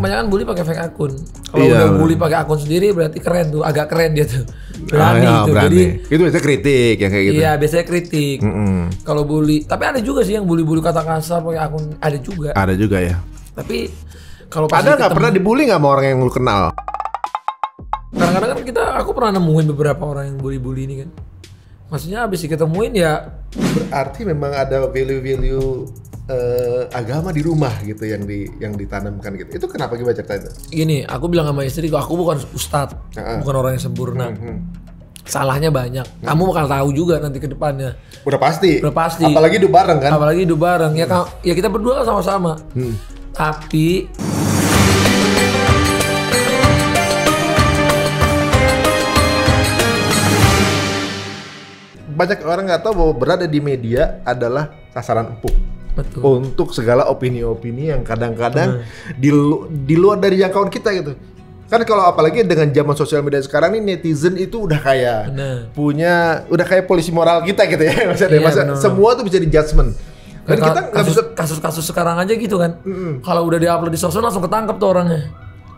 kebanyakan bully pakai fake akun. Kalau udah bully pakai akun sendiri berarti keren tuh, agak keren dia tuh. Berani tuh. Berani. Jadi itu biasanya kritik yang kayak gitu. Iya, biasanya kritik. Kalau bully, tapi ada juga sih yang bully-bully kata kasar pakai akun, ada juga. Ada juga ya. Tapi kalau pas Ada nggak pernah dibully nggak sama orang yang lu kenal? Kadang-kadang kan aku pernah nemuin beberapa orang yang bully-bully ini kan. Maksudnya abis diketemuin ya. Berarti memang ada value-value agama di rumah gitu yang ditanamkan gitu. Itu kenapa gimana ceritanya? Gini, aku bilang sama istriku, aku bukan ustadz, bukan orang yang sempurna. Salahnya banyak. Kamu bakal tahu juga nanti ke depannya. Udah pasti. Pasti. Apalagi hidup bareng kan? Apalagi hidup bareng. Ya kita berdua kan sama-sama. Tapi banyak orang nggak tahu bahwa berada di media adalah sasaran empuk. betul. Untuk segala opini-opini yang kadang-kadang di luar dari jangkauan kita gitu. Kan kalau apalagi dengan zaman sosial media sekarang nih, netizen itu udah kayak udah kayak polisi moral kita gitu ya. Maksudnya semua tuh bisa di judgement. Dan kita nggak bisa kasus-kasus sekarang aja gitu kan. Kalau udah diupload di sosmed langsung ketangkep tuh orangnya.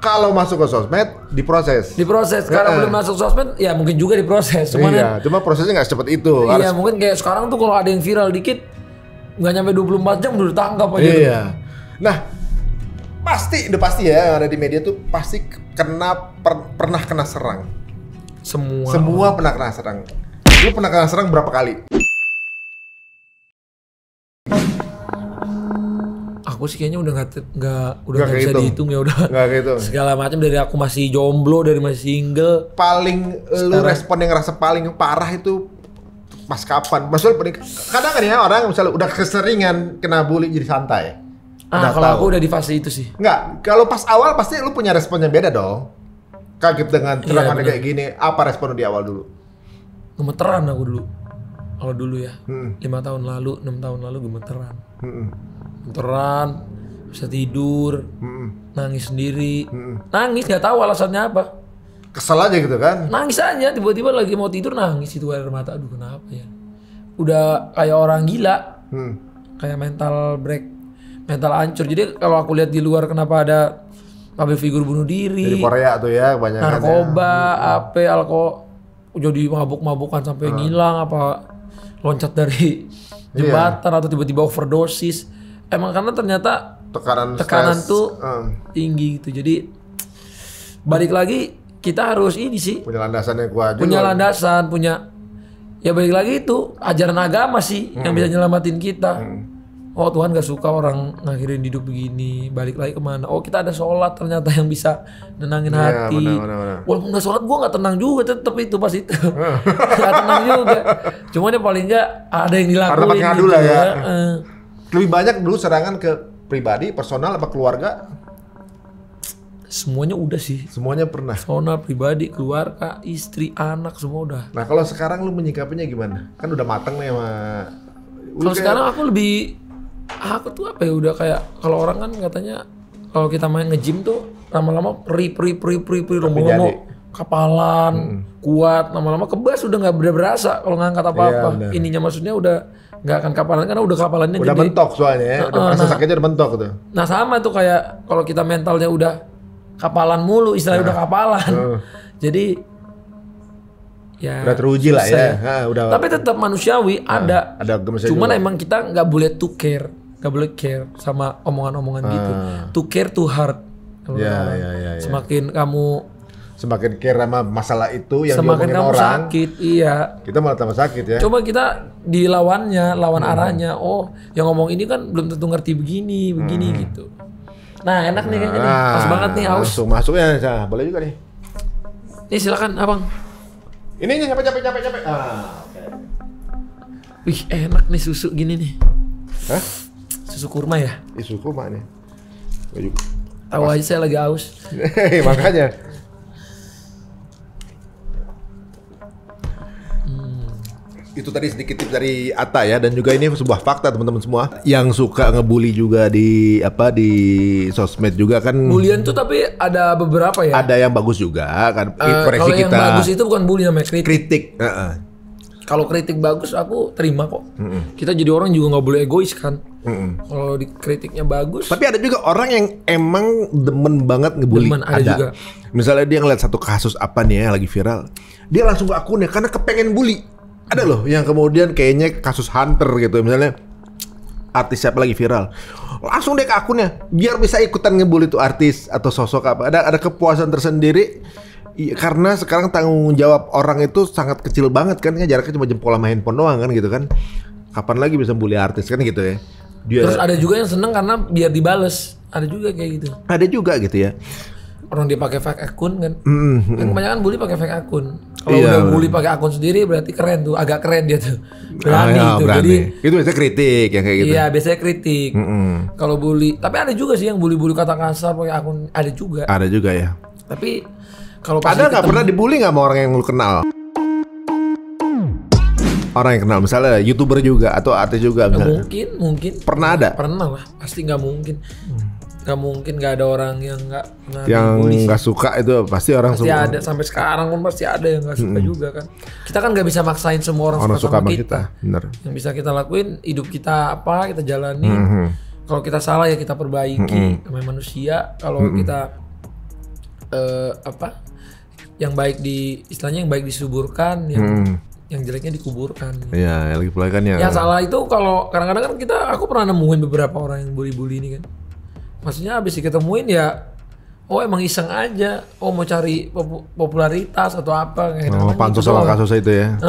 Kalau masuk ke sosmed diproses. Sekarang belum masuk sosmed ya mungkin juga diproses. Cuma prosesnya nggak secepat itu. Iya, mungkin kayak sekarang tuh kalau ada yang viral dikit nggak nyampe 24 jam udah ditangkap aja. Iya. Nah, udah pasti ya yang ada di media tuh pasti pernah kena serang. Semua pernah kena serang. Lu pernah kena serang berapa kali? Aku sih kayaknya udah nggak bisa dihitung ya, udah nggak gitu. Segala macam dari aku masih jomblo, dari masih single. Paling lu respon yang ngerasa paling parah itu pas kapan? Maksudnya kadang kan ya orang misalnya udah keseringan kena bully jadi santai. Kalau aku udah di fase itu sih. Enggak, kalau pas awal pasti lu punya respon yang beda dong. Kaget dengan serangan kayak gini. Apa respon lu di awal dulu? Gemeteran aku dulu. Kalau dulu ya, 5 tahun lalu, 6 tahun lalu gemeteran. Gemeteran, bisa tidur, nangis sendiri. Nangis gak tahu alasannya apa. Kesel aja gitu kan? Nangis aja, tiba-tiba lagi mau tidur nangis itu air mata. Aduh kenapa ya? Udah kayak orang gila. Kayak mental break, mental hancur. Jadi kalau aku lihat di luar kenapa ada public figure bunuh diri. Dari Korea tuh ya kebanyakan. Narkoba, alkohol, jadi mabuk-mabukan sampai ngilang apa loncat dari jembatan atau tiba-tiba overdosis. Emang karena ternyata tekanan tuh tinggi gitu. Jadi balik lagi kita harus ini sih. Punya landasan yang kuat juga. Punya landasan, ya balik lagi itu ajaran agama sih yang bisa nyelamatin kita. Oh Tuhan gak suka orang ngakhirin hidup begini. Balik lagi kemana? Oh kita ada sholat ternyata yang bisa nenangin hati. Benar. Walaupun gak sholat gue gak tenang juga tetep itu pas itu. Gak tenang juga. Cuman ya paling gak ada yang dilakuin. Karena ngadu gitu lah ya. Lebih banyak dulu serangan ke pribadi, personal apa keluarga? Semuanya udah sih. Semuanya pernah. Personal, pribadi, keluarga, istri, anak semua udah. Nah kalau sekarang lu menyikapinya gimana? Kan udah mateng nih sama. Kalau sekarang aku lebih, aku tuh apa ya udah kayak kalau orang kan katanya kalau kita main nge-gym tuh lama-lama pri lomba-lomba kapalan kuat, lama-lama kebas udah nggak berasa kalau ngangkat apa-apa. Ininya maksudnya udah nggak akan kapalan karena udah kapalannya udah gede. mentok soalnya ya, udah rasa sakitnya udah mentok tuh. Nah sama tuh kayak kalau kita mentalnya udah kapalan mulu, istilahnya udah kapalan. Jadi ya udah teruji lah ya. Udah. Tapi tetap manusiawi ada. Cuman juga. emang kita nggak boleh to care, nggak boleh care sama omongan-omongan gitu. To care to heart. Ya. Semakin care sama masalah itu yang semakin diomongin kamu orang. Sakit, iya. Kita malah tambah sakit ya. Coba kita lawan arahnya. Oh, yang ngomong ini kan belum tentu ngerti begini gitu. Nah enak nih kayaknya nih, pas banget nih haus. Langsung masuk ya, boleh juga nih. Nih silakan abang. Ini capek. Wih enak nih susu gini nih. Hah? Susu kurma ya? Susu kurma nih. Tahu aja saya lagi haus. Makanya. Itu tadi sedikit tips dari Atta ya, dan juga ini sebuah fakta teman-teman semua yang suka ngebully juga di sosmed juga kan. Bulian tuh tapi ada beberapa ya. Ada yang bagus juga kan. Koreksi kalau kita. Yang bagus itu bukan bully namanya kritik. Kalau kritik bagus aku terima kok. Kita jadi orang juga nggak boleh egois kan. Kalau kritiknya bagus. Tapi ada juga orang yang emang demen banget ngebully. Ada juga. Misalnya dia ngeliat satu kasus apa nih yang lagi viral, dia langsung ke akunnya karena kepengen bully. Ada loh yang kemudian kayaknya kasus Hunter gitu, misalnya artis siapa lagi viral, langsung deh ke akunnya biar bisa ikutan ngebully tuh artis atau sosok apa. Ada kepuasan tersendiri. Karena sekarang tanggung jawab orang itu sangat kecil banget kan, jaraknya cuma jempol sama handphone doang kan gitu kan. Kapan lagi bisa bully artis kan gitu ya. Terus ada juga yang seneng karena biar dibales. Ada juga kayak gitu. Ada juga gitu ya. Orang dia pakai fake akun kan. Kan kebanyakan bully pakai fake akun. Kalau udah bully pakai akun sendiri berarti keren tuh, agak keren dia tuh. Berani tuh. Berani. Jadi itu biasanya kritik yang kayak gitu. Iya, biasanya kritik. Kalau bully, tapi ada juga sih yang bully-bully kata kasar pakai akun, ada juga. Ada juga ya. Tapi kalau ada nggak pernah dibully nggak sama orang yang lu kenal? Orang yang kenal, misalnya YouTuber juga atau artis juga misalnya. Mungkin. Pernah ada? Pernah lah, pasti nggak mungkin. Nggak mungkin nggak ada orang yang nggak nggak suka itu pasti orang pasti ada. Sampai sekarang pun pasti ada yang nggak suka juga kan. Kita kan nggak bisa maksain semua orang suka sama kita. Bener. Yang bisa kita lakuin, hidup kita apa kita jalani. Kalau kita salah ya kita perbaiki. Namanya manusia. Kalau kita yang baik istilahnya yang baik disuburkan, yang jeleknya dikuburkan. Iya, lagi pula kan ya. Yang salah itu kalau kadang-kadang kan aku pernah nemuin beberapa orang yang bully-bully ini kan. Maksudnya habis diketemuin ya, emang iseng aja, mau cari popularitas atau apa. Pantas gitu sama kasus itu ya.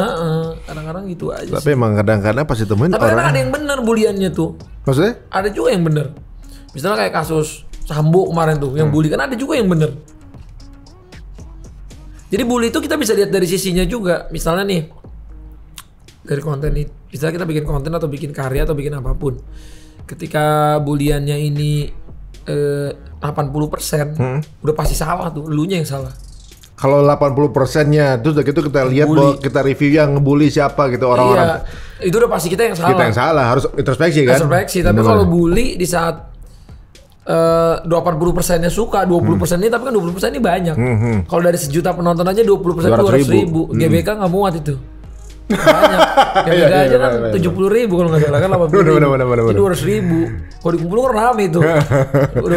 Kadang-kadang gitu aja. Tapi emang kadang-kadang pas ditemuin tapi orang. Tapi ada yang bener buliannya tuh. Maksudnya? Ada juga yang bener. Misalnya kayak kasus Sambo kemarin tuh, yang bully kan ada juga yang bener. Jadi bully itu kita bisa lihat dari sisinya juga. Misalnya nih, dari konten ini, misalnya kita bikin konten atau bikin karya atau bikin apapun. Ketika buliannya ini 80%, udah pasti salah tuh, elunya yang salah. Kalau 80%-nya, terus udah gitu kita lihat bahwa kita review yang ngebully siapa gitu orang-orang. Iya, itu udah pasti kita yang salah. Kita yang salah, harus introspeksi kan? Introspeksi, tapi kalau bully di saat 80%-nya suka, 20% ini, tapi kan 20% ini banyak. Kalau dari 1 juta penonton aja 20% 200.000. GBK nggak muat itu. Banyak. GBK aja kan 70.000 kalau nggak salah kan 80.000. Itu 200.000. Kalau dikumpulin kan rame itu.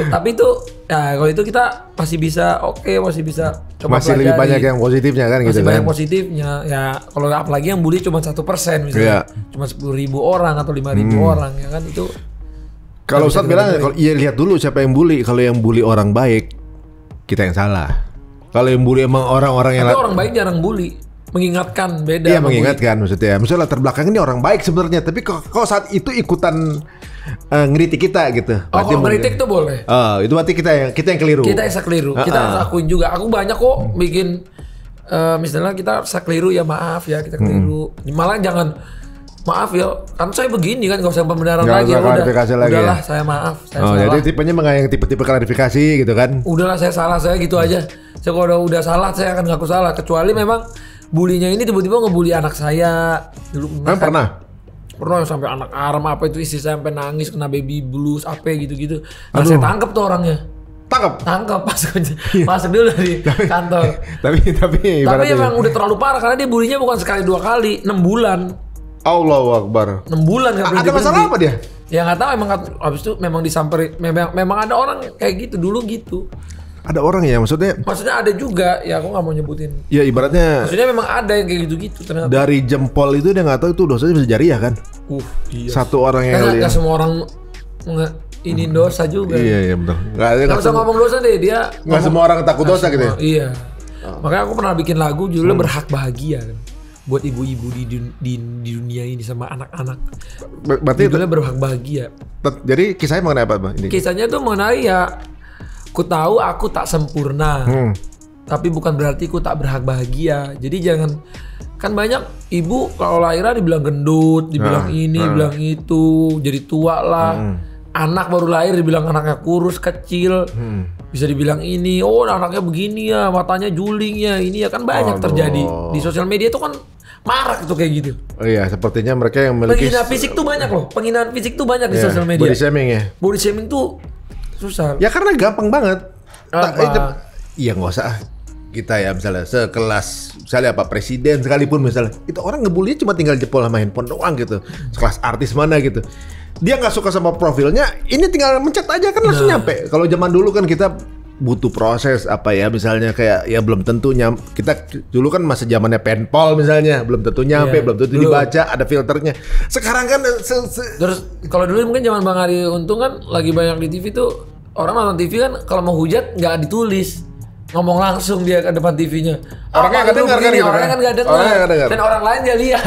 Tapi itu, ya kalau itu kita masih bisa, masih bisa coba masih pelajari. Lebih banyak yang positifnya kan gitu kan. Masih banyak positifnya. Ya kalau apalagi yang bully cuma 1% misalnya. Cuma 10.000 orang atau 5.000 orang ya kan itu. Kalau Ustadz bilang, kalau lihat dulu siapa yang bully. Kalau yang bully orang baik, kita yang salah. Kalau yang bully emang orang-orang yang... Tapi orang baik jarang bully. Mengingatkan, beda. Iya, mengingatkan maksudnya. Misalnya latar belakang ini orang baik sebenarnya. Tapi kok saat itu ikutan ngeritik kita gitu. Kalau ngeritik tuh boleh. Itu berarti kita yang keliru. Kita yang keliru. Kita harus akuin juga. Aku banyak kok bikin... misalnya kita keliru ya maaf ya, kita keliru. Malah jangan... Maaf ya, kan saya begini kan, gak usah pembenaran lagi. Udahlah, saya maaf, saya salah. Jadi tipenya memang yang tipe-tipe klarifikasi gitu kan? Udahlah, saya salah, saya gitu aja. Saya kalau udah salah, saya akan ngaku salah. Kecuali memang bulinya ini tiba-tiba ngebully anak saya. Dulu pernah yang sampai anak aram apa itu, istri saya sampai nangis kena baby blues apa gitu-gitu. Nah, saya tangkep tuh orangnya. Tangkap masuk dulu di kantor. Tapi emang udah terlalu parah karena dia bulinya bukan sekali 2 kali, 6 bulan. Allahu Akbar. 6 bulan gak berhenti. Ada masalah apa dia? Ya nggak tahu, emang habis itu memang disamperin, memang ada orang kayak gitu dulu gitu. Ada orang ya maksudnya ada juga ya, aku nggak mau nyebutin. Ya ibaratnya. Maksudnya memang ada yang kayak gitu ternyata. Dari jempol itu dia nggak tahu itu dosanya bisa jariah kan? Iya. Satu orang yang nggak semua orang ini dosa juga. Iya betul. Nggak usah ngomong dosa deh dia. Nggak semua orang takut dosa gitu ya. Iya. Makanya aku pernah bikin lagu judulnya Berhak Bahagia kan. Buat ibu-ibu di dunia ini sama anak-anak. Berarti judulnya Berhak Bahagia. Jadi kisahnya mengenai apa, Bang? Kisahnya tuh mengenai ya, ku tahu aku tak sempurna, tapi bukan berarti ku tak berhak bahagia. Jadi jangan, kan banyak ibu kalau lahiran dibilang gendut, dibilang dibilang itu, jadi tua lah. Anak baru lahir dibilang anaknya kurus, kecil. Bisa dibilang ini, anaknya begini ya, matanya juling ya, ini ya, kan banyak terjadi. Di sosial media itu kan marak tuh kayak gitu. Oh iya, sepertinya mereka yang memiliki penghinaan fisik tuh banyak loh. Penghinaan fisik tuh banyak di sosial media. Body shaming ya. Body shaming tuh susah. Ya karena gampang banget. Iya nggak usah. kita ya misalnya sekelas misalnya Pak Presiden sekalipun misalnya itu orang ngebully cuma tinggal jempol sama handphone doang gitu, sekelas artis mana gitu, dia nggak suka sama profilnya, ini tinggal mencet aja kan langsung nyampe. Kalau zaman dulu kan kita butuh proses apa ya, misalnya kayak ya belum tentu kita dulu kan masa zamannya penpal misalnya, belum tentu nyampe, belum tentu dibaca, ada filternya. Sekarang kan terus kalau dulu mungkin zaman Bang Ari Untung kan lagi banyak di TV tuh, orang nonton TV kan kalau mau hujat nggak ditulis, ngomong langsung dia ke depan TV-nya. Orangnya nggak dengar kan gitu orangnya kan nggak dengar, dan orang lain dia lihat.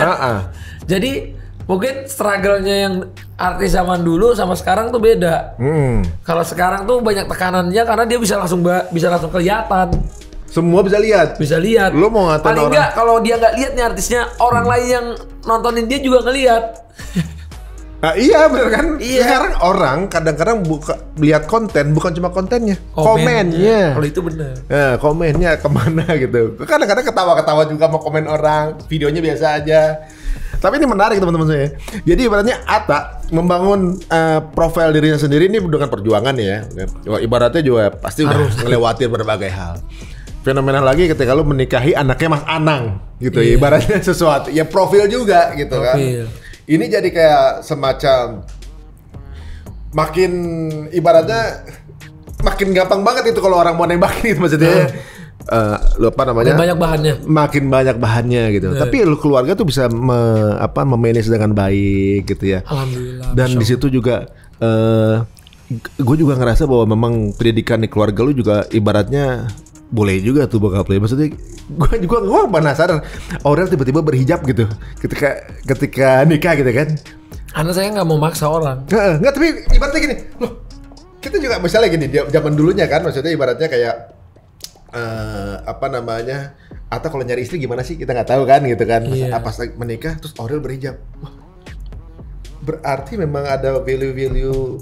Jadi mungkin struggle-nya yang artis zaman dulu sama sekarang tuh beda. Kalau sekarang tuh banyak tekanannya karena dia bisa langsung kelihatan. Semua bisa lihat. Bisa lihat. Lo mau ngatain paling enggak kalau dia nggak lihat nih artisnya, orang lain yang nontonin dia juga ngelihat. Nah, iya bener kan? Iya. Sekarang orang kadang-kadang lihat konten bukan cuma kontennya, komennya. Kalau itu bener. Nah, komennya kemana gitu. Kadang-kadang ketawa-ketawa juga mau komen orang, videonya biasa aja. Tapi ini menarik teman-teman saya. Jadi ibaratnya Atta membangun profil dirinya sendiri ini dengan perjuangan ya. Ibaratnya juga pasti harus ngelewatin berbagai hal. Fenomenal lagi ketika lu menikahi anaknya Mas Anang gitu ya. Ibaratnya sesuatu ya profil juga gitu kan. Ini jadi kayak semacam makin ibaratnya makin gampang banget itu kalau orang mau nembakin itu maksudnya. Lu apa namanya? Makin banyak bahannya gitu. Tapi lu keluarga tuh bisa memanage dengan baik gitu ya. Alhamdulillah. Dan di situ juga gue juga ngerasa bahwa memang pendidikan di keluarga lu juga ibaratnya boleh juga tuh bokap lu. Maksudnya gue penasaran Aurel tiba-tiba berhijab gitu ketika nikah gitu kan. Anak saya nggak mau maksa orang. Nggak, tapi ibaratnya gini, loh kita juga misalnya gini, zaman dulunya kan maksudnya ibaratnya kayak apa namanya, atau kalau nyari istri gimana sih kita nggak tahu kan gitu kan. Pas menikah terus Aurel berhijab, wah, berarti memang ada value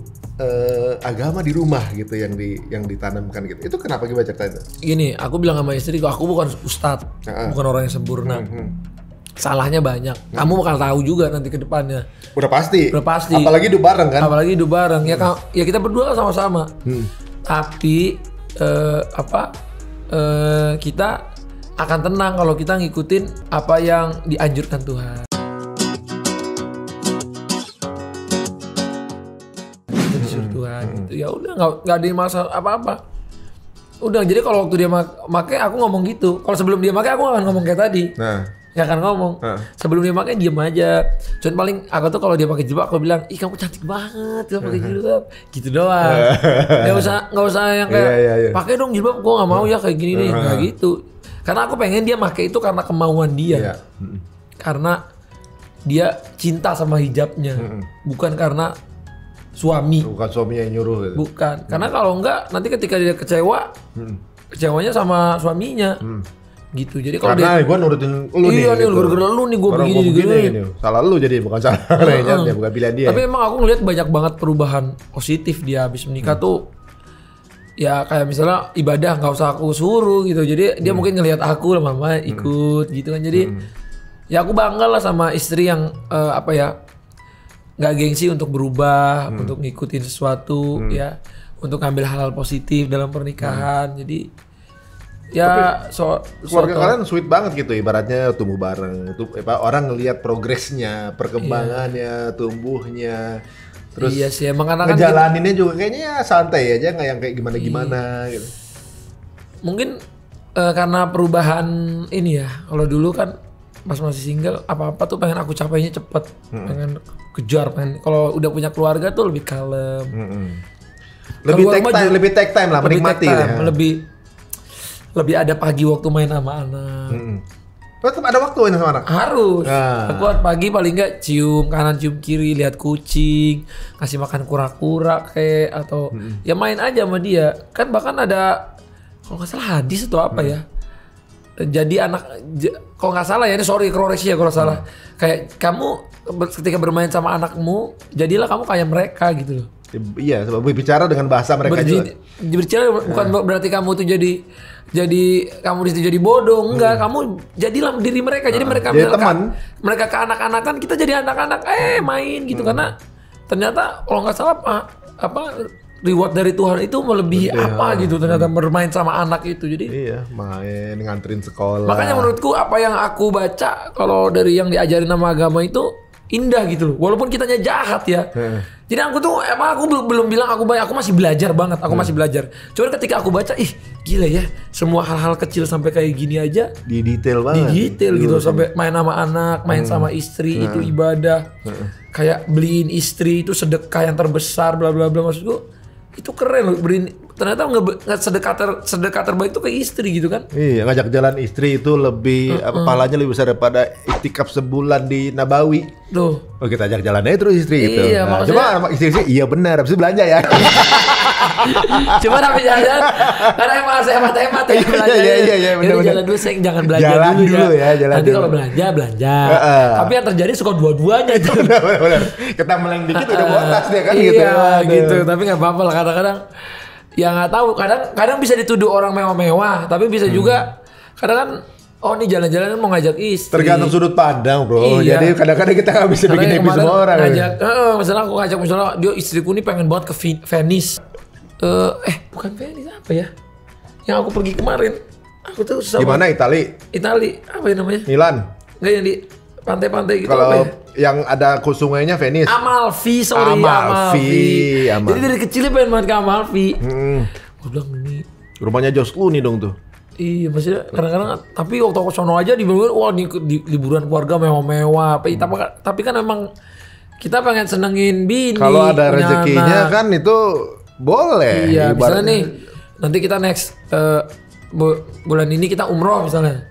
agama di rumah gitu yang ditanamkan gitu. Itu kenapa gimana ceritanya? Gini, aku bilang sama istriku, aku bukan ustadz, bukan orang yang sempurna. Salahnya banyak. Kamu bakal tahu juga nanti ke depannya. Udah pasti. Apalagi hidup bareng kan? Ya kita berdua kan sama-sama. Tapi kita akan tenang kalau kita ngikutin apa yang dianjurkan Tuhan. Tuhan gitu. Ya udah nggak ada masalah apa-apa. Udah, jadi kalau waktu dia make aku ngomong gitu. Kalau sebelum dia make aku nggak akan ngomong kayak tadi. Nggak akan ngomong. Sebelum dia make diem aja. Cuman paling aku tuh kalau dia pakai jilbab aku bilang, ih kamu cantik banget kalau pakai jilbab. Gitu doang. Nggak usah yang kayak pakai dong jilbab. Gue nggak mau ya kayak gini nih. Nggak gitu. Karena aku pengen dia make itu karena kemauan dia. Karena dia cinta sama hijabnya. Bukan karena suami. Bukan suami yang nyuruh gitu. Bukan. Karena kalau enggak nanti ketika dia kecewanya sama suaminya. Gitu. Jadi kalau karena gue nurutin lu nih. Iya nih, gara-gara lu nih gue begini. Salah lu jadi, bukan salah ya, bukan pilihan dia. Tapi emang aku ngeliat banyak banget perubahan positif dia habis menikah tuh. Ya kayak misalnya ibadah nggak usah aku suruh gitu. Jadi dia mungkin ngelihat aku lama-lama ikut gitu kan. Jadi ya aku bangga lah sama istri yang nggak gengsi untuk berubah, untuk ngikutin sesuatu ya, untuk ngambil hal-hal positif dalam pernikahan. Jadi ya keluarga kalian sweet banget gitu, ibaratnya tumbuh bareng. Orang ngelihat progresnya, perkembangannya, tumbuhnya. Terus iya sih, emang ngejalaninnya juga kayaknya santai aja, nggak yang kayak gimana-gimana gitu. Mungkin karena perubahan ini ya. Kalau dulu kan pas masih single, apa-apa tuh pengen aku capainya cepet, pengen kejar, kalau udah punya keluarga tuh lebih kalem, lebih take time lah, menikmati ya. Lebih ada pagi waktu main sama anak. Tetap ada waktu main sama anak? Harus. Aku pagi paling nggak cium kanan cium kiri, lihat kucing, kasih makan kura-kura atau ya main aja sama dia. Kan bahkan ada kalau nggak salah hadis atau apa ya. Jadi kalau nggak salah ya, ini sorry koreksi ya kalau salah. Kayak kamu ketika bermain sama anakmu, jadilah kamu kayak mereka gitu loh. Iya, berbicara dengan bahasa mereka juga. Berbicara bukan berarti kamu tuh jadi kamu di situ jadi bodoh, enggak. Kamu jadilah diri mereka. Jadi mereka ke anak-anakan, kita jadi anak-anak main gitu. Karena ternyata kalau nggak salah reward dari Tuhan itu melebihi apa gitu ternyata bermain sama anak itu. Jadi iya, main nganterin sekolah. Makanya menurutku apa yang aku baca kalau dari yang diajarin nama agama itu indah gitu loh. Walaupun kitanya jahat ya. Jadi aku tuh emang aku belum bilang aku masih belajar banget. Aku masih belajar. Cuman ketika aku baca, ih gila ya, semua hal-hal kecil sampai kayak gini aja di detail banget. Di detail gitu sampai main sama anak, main sama istri itu ibadah. Kayak beliin istri itu sedekah yang terbesar bla bla bla, maksudku itu keren loh, ternyata sedekah terbaik itu ke istri gitu kan. Iya, ngajak jalan istri itu lebih pahalanya lebih besar daripada iktikaf sebulan di Nabawi. Tuh. Oh, kita ajak jalan aja terus istri gitu. Iya, nah, coba sama istri iya benar, habis itu belanja ya. Cuma tapi jalan karena emang saya hemat-hemat ya belanja. Iya, benar. Jalan dulu saya jangan belanja dulu ya. Nanti kalau belanja. Tapi yang terjadi suka dua-duanya itu. Benar. Kita meleng dikit udah botas dia kan gitu. Iya, gitu. Tapi enggak apa-apa lah kadang-kadang. Ya nggak tahu. Kadang bisa dituduh orang mewah-mewah, tapi bisa juga kadang kan oh ini jalan-jalan mau ngajak istri. Tergantung sudut pandang bro. Iya. Jadi kadang-kadang kita nggak bisa bikin happy semua orang. Misalnya aku ngajak misalnya dia istriku nih pengen banget ke Venice. Bukan Venice apa ya? Yang aku pergi kemarin. Aku tuh di mana Itali? Apa ya namanya? Milan. Enggak yang di pantai-pantai gitu. Kalau yang ada sungainya Venice. Amalfi, Amalfi. Jadi dari kecilnya pengen banget ke Amalfi. Gue bilang ini rumahnya Josh Clooney dong tuh. Iya, maksudnya kadang-kadang tapi waktu aku sono aja dibilang wah ini liburan keluarga mewah-mewah. Tapi kan emang kita pengen senengin bini. Kalau ada rezekinya kan itu boleh. Iya, misalnya nih nanti kita next bulan ini kita umroh misalnya.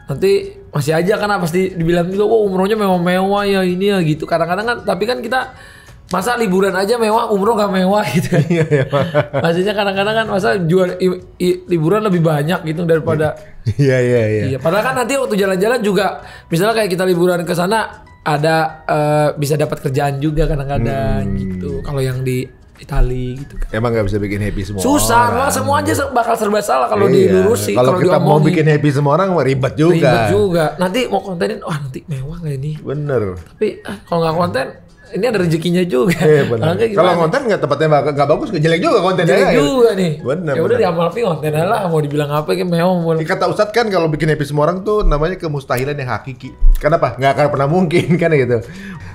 Nanti masih aja kan pasti dibilang juga, wah umrohnya mewah-mewah ya ini ya gitu. Kadang-kadang kan, tapi kan kita masa liburan aja mewah, umroh gak mewah gitu. Iya. Maksudnya kadang-kadang kan masa jual liburan lebih banyak gitu daripada. Iya. Padahal kan nanti waktu jalan-jalan juga, misalnya kayak kita liburan ke sana ada bisa dapat kerjaan juga kadang-kadang gitu. Kalau yang di Itali gitu kan. Emang nggak bisa bikin happy semua susah, orang. Semua aja bakal serba salah kalau dilurusin. Kalau kita mau bikin happy semua orang ribet juga. Nanti mau kontenin, nanti mewah nggak ini? Bener. Tapi kalau nggak konten, ini ada rezekinya juga. Kalau konten nggak tepatnya nggak bagus, jelek juga kontennya. Jelek juga nih. Bener. Ya udah di Amalfi konten lah, mau dibilang apa kayak mewah. Kata Ustadz kan kalau bikin happy semua orang tuh namanya kemustahilan yang hakiki. Kenapa? Nggak akan pernah mungkin kan gitu.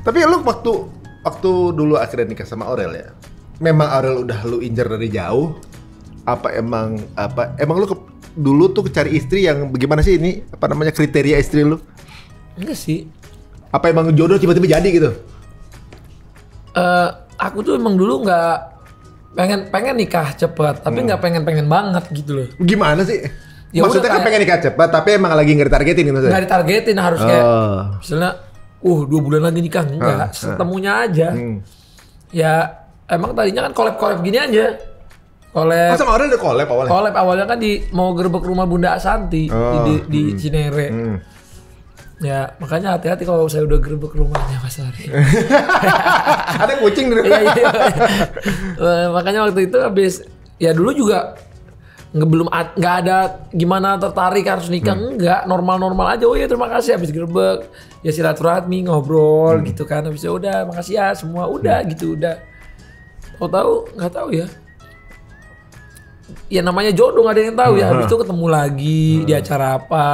Tapi lu waktu dulu akhirnya nikah sama Aurel ya. Memang Aurel udah lu injer dari jauh? Emang lu dulu tuh cari istri yang bagaimana sih ini? Apa namanya kriteria istri lu? Enggak sih. Apa emang jodoh tiba-tiba jadi gitu? Aku tuh emang dulu nggak pengen nikah cepet, tapi nggak pengen banget gitu loh. Gimana sih? Ya maksudnya kan pengen nikah cepet, tapi emang lagi nggak ditargetin gitu? Nggak ditargetin harus kayak misalnya, 2 bulan lagi nikah enggak, setemunya aja. Ya emang tadinya kan collab gini aja. Collab. Sama Aurel udah collab awalnya? Collab awalnya kan mau gerbek rumah Bunda Asanti di Cinere. Ya makanya hati-hati kalau saya udah gerbek rumahnya Mas Ari. Ada kucing dulu. Iya. Makanya waktu itu habis ya dulu juga nggak ada gimana tertarik harus nikah, enggak, normal aja. Oh ya terima kasih, habis gerbek ya silaturahmi ngobrol gitu kan, habis itu udah makasih ya semua udah gitu udah. Tahu nggak tahu ya. Ya namanya jodoh nggak ada yang tahu ya. Habis itu ketemu lagi di acara apa,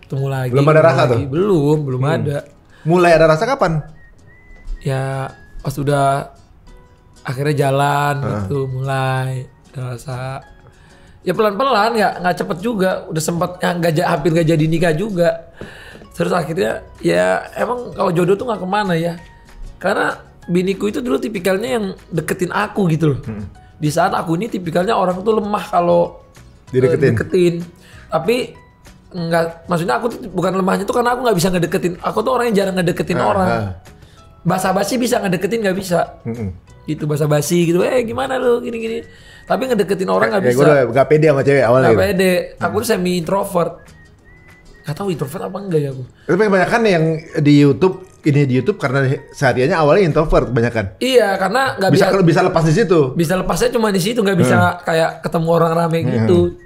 ketemu lagi. Belum ada rasa tuh? Belum ada. Mulai ada rasa kapan? Ya pas udah akhirnya jalan gitu mulai ada rasa. Ya pelan-pelan ya nggak cepet juga. Udah sempat hampir nggak jadi nikah juga. Terus akhirnya ya emang kalau jodoh tuh nggak kemana ya. Karena biniku itu dulu tipikalnya yang deketin aku gitu loh. Di saat aku ini tipikalnya orang tuh lemah kalau deketin. Tapi nggak, maksudnya aku tuh bukan lemahnya tuh karena aku nggak bisa ngedeketin. Aku tuh orang yang jarang ngedeketin orang. Basa-basi bisa ngedeketin nggak bisa. Gitu basa-basi gitu. Gimana lu gini-gini. Tapi ngedeketin orang nggak bisa. Gue udah nggak pede sama cewek awalnya. Nggak pede. Aku tuh semi introvert. Gak tahu introvert apa enggak ya aku. Tapi kebanyakan yang di YouTube karena sehariannya awalnya introvert kebanyakan. Iya, karena nggak bisa lepas di situ. Bisa lepasnya cuma di situ, nggak bisa kayak ketemu orang rame gitu.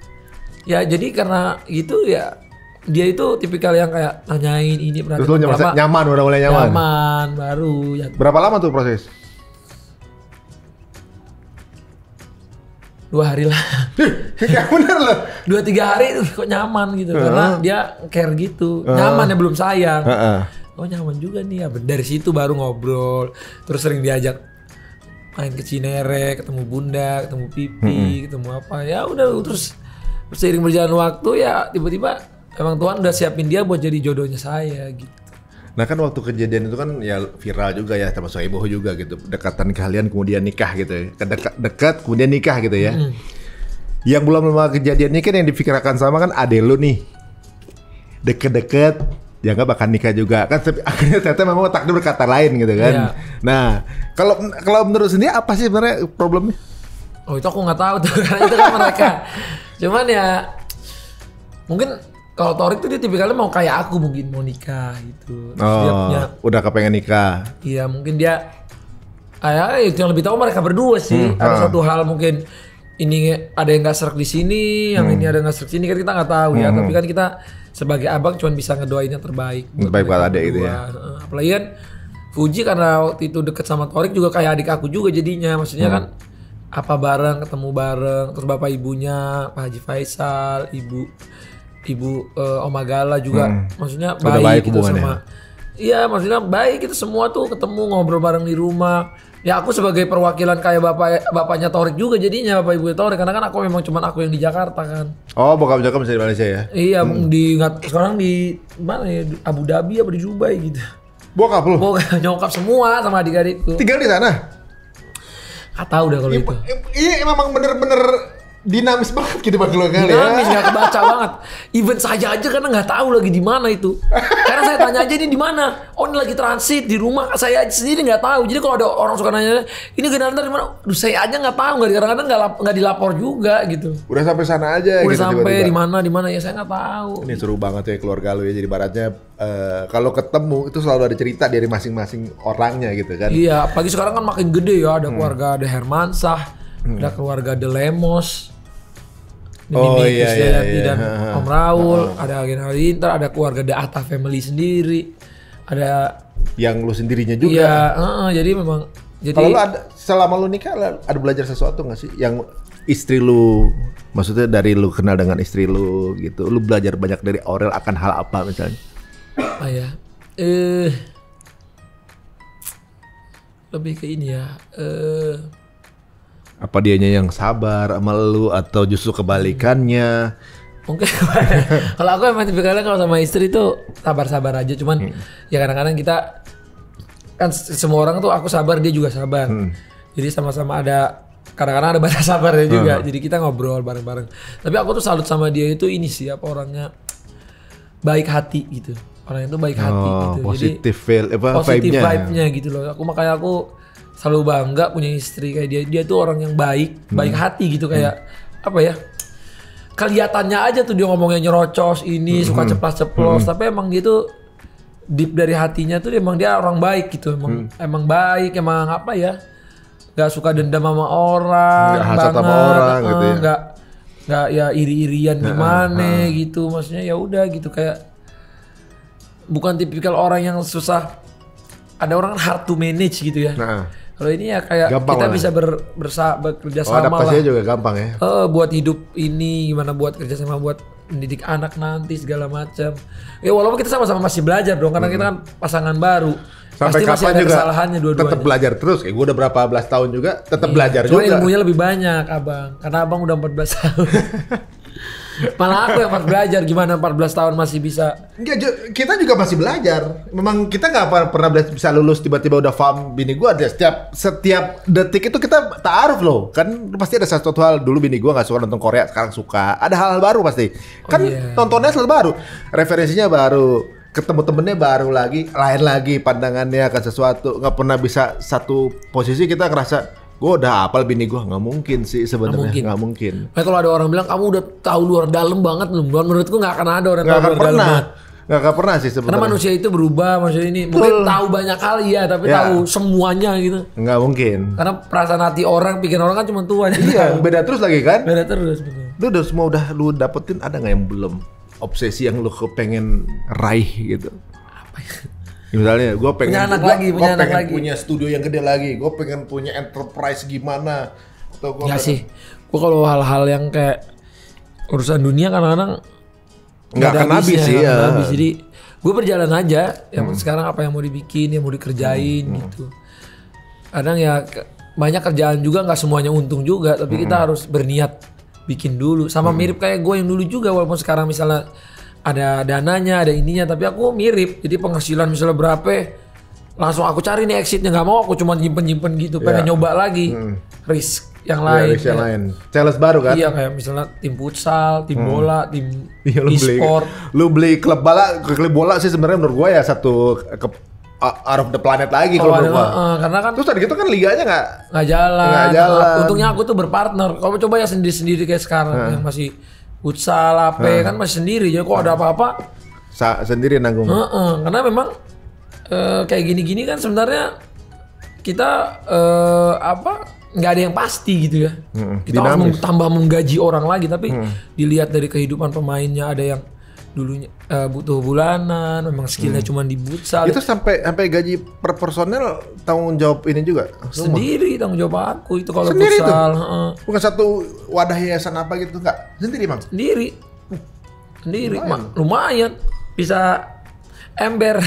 Ya jadi karena gitu ya dia itu tipikal yang kayak nanyain ini terus lu nyaman, udah mulai nyaman. Nyaman baru ya. Berapa lama tuh proses? 2 hari lah. Ya bener loh. 2-3 hari itu kok nyaman gitu. Karena dia care gitu. Nyaman ya belum sayang. Oh nyaman juga nih ya. Dari situ baru ngobrol. Terus sering diajak main ke Cinere, ketemu Bunda, ketemu Pipi, ketemu apa. Ya udah terus seiring berjalan waktu ya tiba-tiba emang Tuhan udah siapin dia buat jadi jodohnya saya gitu. Nah kan waktu kejadian itu kan ya viral juga ya, termasuk heboh juga gitu. Dekatan kalian kemudian nikah gitu ya. Dekat kemudian nikah gitu ya. Yang belum lama kejadian ini kan yang difikirkan sama kan ade lu nih. Deket-deket, ya nggak bakal nikah juga. Kan akhirnya ternyata memang takdir berkata lain gitu kan. Iya. Nah kalau menurut sendiri apa sih sebenarnya problemnya? Oh itu aku nggak tahu tuh, karena itu kan mereka. Cuman ya mungkin kalau Torik tuh dia tipikalnya mau kayak aku mungkin mau nikah gitu. Terus dia punya, udah kepengen nikah. Iya mungkin dia yang lebih tahu mereka berdua sih. Ada satu hal mungkin ini ada yang nggak serak di sini, yang ini ada nggak serak sini kan kita nggak tahu ya. Tapi kan kita sebagai abang cuma bisa ngedoain yang terbaik. Baik buat adik itu ya. Apalagi kan Fuji karena waktu itu deket sama Torik juga kayak adik aku juga jadinya. Maksudnya kan apa bareng, ketemu bareng. Terus bapak ibunya Pak Haji Faisal, ibu Oma Gala juga, maksudnya baik gitu sama. Iya, maksudnya baik kita semua tuh ketemu ngobrol bareng di rumah. Ya aku sebagai perwakilan kayak bapaknya Torik juga jadinya, bapak ibu Torik, karena kan aku memang cuman aku yang di Jakarta kan. Oh, bokap masih di Malaysia ya? Iya, sekarang di mana ya? Abu Dhabi apa di Dubai gitu. Bokap lu? Bokap nyokap semua sama adik-adikku. Tinggal di sana? Gak tahu dah kalau itu. Ini memang bener-bener dinamis banget gitu bagi lo kali ya. Dinamis, nggak kebaca banget. Even saya aja karena nggak tahu lagi di mana itu. Karena saya tanya aja ini di mana. Oh ini lagi transit di rumah. Saya sendiri nggak tahu. Jadi kalau ada orang suka nanya ini Ganantar di mana? Duh saya aja nggak tahu. Kadang-kadang nggak dilapor juga gitu. Udah sampai sana aja. Udah gitu, sampai di mana ya saya nggak tahu. Ini seru banget ya keluarga lo ya. Jadi baratnya kalau ketemu itu selalu ada cerita dari masing-masing orangnya gitu kan. Iya. Apalagi sekarang kan makin gede ya. Ada keluarga ada Hermansah, ada keluarga De Lemos. Dan Om Raul, ada Agen Halilintar, ada keluarga The Atta Family sendiri, ada yang lu sendirinya juga. Iya, jadi memang. Kalau lu selama lu nikah ada belajar sesuatu nggak sih yang istri lu, maksudnya dari lu kenal dengan istri lu gitu, lu belajar banyak dari Aurel akan hal apa misalnya? Lebih ke ini ya. Apa dianya yang sabar sama lu atau justru kebalikannya? Mungkin kalau aku emang tipikalnya kalau sama istri tuh sabar-sabar aja, cuman ya kadang-kadang kita kan semua orang tuh aku sabar dia juga sabar. Jadi sama-sama ada kadang-kadang ada batas sabarnya juga. Jadi kita ngobrol bareng-bareng. Tapi aku tuh salut sama dia itu ini sih orangnya baik hati gitu. Orangnya tuh baik hati gitu. Positif vibe-nya gitu loh. Makanya aku selalu bangga punya istri kayak dia. Dia tuh orang yang baik, baik hati gitu kayak apa ya? Kelihatannya aja tuh dia ngomongnya nyerocos ini, suka ceplas-ceplos, tapi emang gitu deep dari hatinya tuh emang dia orang baik gitu. Emang baik, emang apa ya? Gak suka dendam sama orang, gak hasad sama orang gitu ya. Gak ya iri-irian gimana gitu. Maksudnya ya udah gitu kayak bukan tipikal orang yang susah. Ada orang kan hard to manage gitu ya. Kalau ini ya kayak gampang kita bisa bekerja sama lah. Adaptasinya juga gampang ya. Buat hidup ini gimana, buat kerja sama, buat mendidik anak nanti segala macam. Ya walaupun kita sama-sama masih belajar dong, karena kita kan pasangan baru. Sampai pasti masih ada kesalahannya dua-duanya. Tetap belajar terus. Kayak gue udah berapa belas tahun juga, tetap belajar cuma juga. Ilmunya lebih banyak abang, karena abang udah 14 tahun. Malah aku yang harus belajar gimana 14 tahun masih bisa. Enggak, kita juga masih belajar. Memang kita nggak pernah bisa lulus tiba-tiba udah paham. Bini gue ada setiap detik itu kita ta'aruf loh. Kan pasti ada satu hal. Dulu bini gue nggak suka nonton Korea, sekarang suka. Ada hal-hal baru pasti. Kan tontonnya selalu baru, referensinya baru, ketemu temennya baru lagi, lain lagi pandangannya akan sesuatu. Nggak pernah bisa satu posisi kita ngerasa gue udah hafal bini gue, nggak mungkin sih sebenarnya, nggak mungkin. Nah, kalau ada orang bilang kamu udah tahu luar dalam banget belum? Menurutku nggak akan ada orang tahu luar dalam. Nggak akan pernah sih sebenarnya. Karena manusia itu berubah, manusia ini mungkin tahu banyak hal ya, tapi tahu semuanya gitu. Nggak mungkin. Karena perasaan hati orang, pikiran orang kan cuma Tuhan. Iya, beda terus lagi kan? Beda terus. Betul. Lu udah semua lu dapetin, ada nggak yang belum? Obsesi yang lu kepengen raih gitu? Apa ya? Misalnya gue pengen punya studio yang gede lagi, gue pengen punya enterprise gimana, atau sih, Gua kalau hal-hal yang kayak urusan dunia kadang-kadang nggak akan habis sih ya. Jadi gue berjalan aja. Yang sekarang apa yang mau dibikin, yang mau dikerjain gitu. Kadang ya banyak kerjaan juga nggak semuanya untung juga, tapi kita harus berniat bikin dulu. Sama mirip kayak gue yang dulu juga, walaupun sekarang misalnya ada dananya, ada ininya, tapi aku mirip. Jadi penghasilan misalnya berapa, langsung aku cari nih exitnya. Nggak mau aku cuma nyimpen gitu, pengen nyoba lagi risk yang lain. Risk yang lain. Challenge baru kan? Iya, kayak misalnya tim futsal, tim bola, tim lu e-sport. Lu beli klub bola sih sebenarnya menurut gua ya satu out of the planet lagi kalau menurut gua. Karena kan terus tadi gitu kan liganya nggak jalan. Untungnya aku tuh berpartner. Kalau coba ya sendiri-sendiri kayak sekarang yang masih futsal apa kan masih sendiri. Jadi kok ada apa-apa sendiri nanggung. Karena memang kayak gini-gini kan sebenarnya kita nggak ada yang pasti gitu ya. Kita harus tambah menggaji orang lagi, tapi dilihat dari kehidupan pemainnya, ada yang dulunya butuh bulanan, memang skillnya cuma di futsal. Itu sampai gaji per personel tanggung jawab ini juga? Sendiri tanggung jawab aku itu kalau sendiri futsal. Bukan satu wadah yayasan apa gitu enggak? Sendiri Bang? Sendiri. Lumayan. Bisa ember.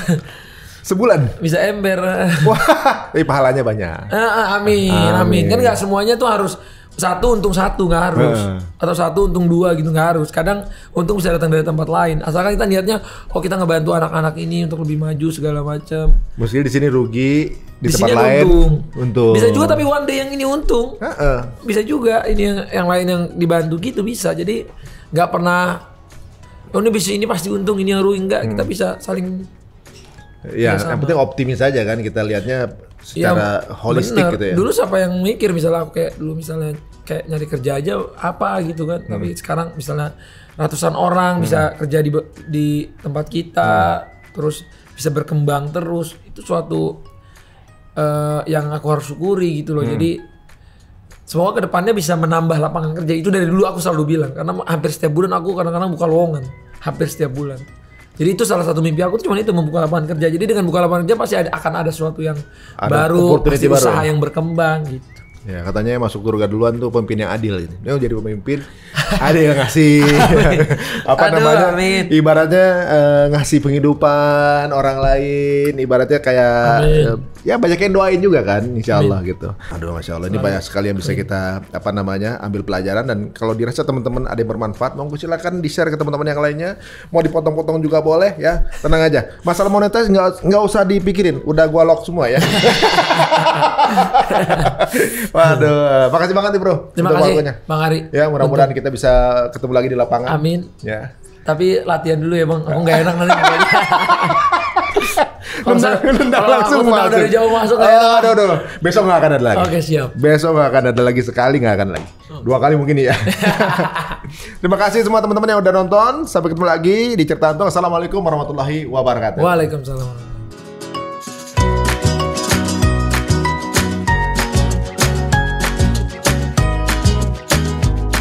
Sebulan? Bisa ember. Wah, pahalanya banyak. Amin. Kan nggak semuanya tuh harus satu untung satu, nggak harus. Atau satu untung dua gitu, nggak harus. Kadang untung bisa datang dari tempat lain. Asalkan kita niatnya, kita ngebantu anak-anak ini untuk lebih maju segala macam. Mesti di sini rugi, di tempat sini lain untung. Bisa juga tapi one day yang ini untung. Bisa juga ini yang lain yang dibantu gitu bisa. Jadi nggak pernah. Ini bisa, ini pasti untung, ini yang rugi, enggak. Kita bisa saling. Ya, yang penting optimis aja kan, kita lihatnya secara holistik gitu ya. Dulu siapa yang mikir misalnya aku kayak dulu misalnya kayak nyari kerja aja apa gitu kan. Tapi sekarang misalnya ratusan orang bisa kerja di tempat kita, terus bisa berkembang terus. Itu suatu yang aku harus syukuri gitu loh. Jadi semoga kedepannya bisa menambah lapangan kerja. Itu dari dulu aku selalu bilang, karena hampir setiap bulan aku kadang-kadang buka lowongan, hampir setiap bulan. Jadi itu salah satu mimpi aku, cuma itu membuka lapangan kerja. Jadi dengan buka lapangan kerja pasti akan ada sesuatu yang baru, pasti usaha yang berkembang gitu. Ya katanya masuk surga duluan tuh pemimpin yang adil gitu. Dia jadi pemimpin, ada yang ngasih ibaratnya ngasih penghidupan orang lain, ibaratnya kayak ya banyak yang doain juga kan, insya Allah gitu. Aduh, masya Allah, ini banyak sekali yang bisa kita ambil pelajaran, dan kalau dirasa teman-teman ada yang bermanfaat, monggo silakan di share ke teman-teman yang lainnya. Mau dipotong-potong juga boleh ya, tenang aja. Masalah monetis nggak usah dipikirin, udah gua lock semua ya. Waduh, makasih banget nih bro. Terima kasih Bang Ari. Ya mudah-mudahan kita bisa ketemu lagi di lapangan. Amin. Ya. Tapi latihan dulu ya Bang, aku nggak enak nanti. Nendang langsung masuk. Dari jauh masuk. Aduh. Besok nggak akan ada lagi. Oke, siap. Besok nggak akan ada lagi, sekali nggak akan lagi. 2 kali mungkin ya. Terima kasih semua teman-teman yang udah nonton. Sampai ketemu lagi di Cerita Untung. Assalamualaikum warahmatullahi wabarakatuh. Waalaikumsalam.